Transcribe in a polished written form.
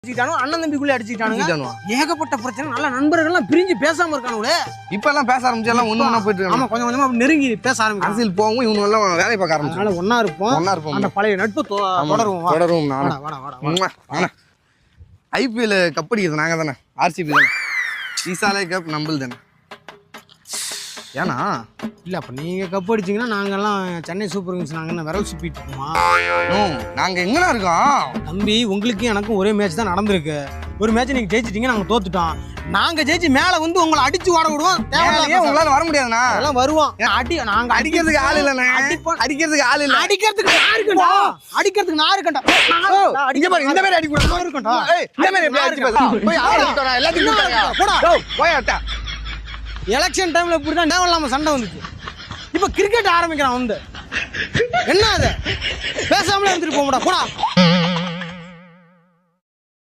அண்ணன் தம்பிக்குள்ளே அடிச்சுக்கிட்டானுங்க. ஏகப்பட்ட பிரச்சனை. நல்ல நண்பர்கள்லாம் பிரிஞ்சு பேசாம இருக்கானுங்களே. இப்ப எல்லாம் பேச ஆரம்பிச்சு எல்லாம் ஒண்ணு ஒண்ணா போயிட்டு ஆமா, கொஞ்சம் கொஞ்சமா நெருங்கி பேச ஆரம்பிச்சு. அரசியல் போகவும் இவங்க எல்லாம் வேலையை பார்க்க ஆரம்பிச்சு. ஒன்னா இருப்போம். அந்த பழைய நட்பு தொடரும். ஐபிஎல் கப் அடிக்கிறது நாங்க தானே, ஆர்சிபி தானே, ஈசாலே கப் நம்மள் தானே. ஏன்னா இல்ல அப்ப நீங்க கப் அடிச்சீங்கன்னா நாங்கெல்லாம் சென்னை சூப்பர் கிங்ஸ் நாங்க என்ன விரல் சுப்பிட்டு இருக்கோமா? நாங்க எங்கனா இருக்கோம் தம்பி. உங்களுக்கும் எனக்கும் ஒரே மேட்ச் தான் நடந்திருக்கு. ஒரு மேட்ச் நீங்க ஜெயிச்சிட்டீங்க, நாங்க தோத்துட்டோம். நாங்க ஜெயிச்சு மேல வந்து உங்களை அடிச்சு ஓட விடுவோம். உங்களால வர முடியாதுண்ணா. அதெல்லாம் வருவோம். நாங்க அடிக்கிறதுக்கு ஆள் இல்லண்ணே. அடிக்கிறதுக்கு ஆள் இல்ல. அடிக்கிறதுக்கு நான் இருக்கேன்டா. அடிக்கிறதுக்கு நான் இருக்கேன்டா. இங்க பாரு, இந்த மாதிரி அடிக்க கூடாது. இருக்கேன்டா. இந்த மாதிரி எப்படி அடிச்சு பேச போய் ஆள் அடிக்கறா எல்லாத்தையும் போடா. போய் அட்டா. எலெக்ஷன் டைம்ல இப்படிதான் தேவையில்லாம சண்டை வந்துச்சு. இப்ப கிரிக்கெட் ஆரம்பிக்கிறான் வந்து. என்ன அது? பேசாமலே இருந்துட்டு போங்கடா. போடா.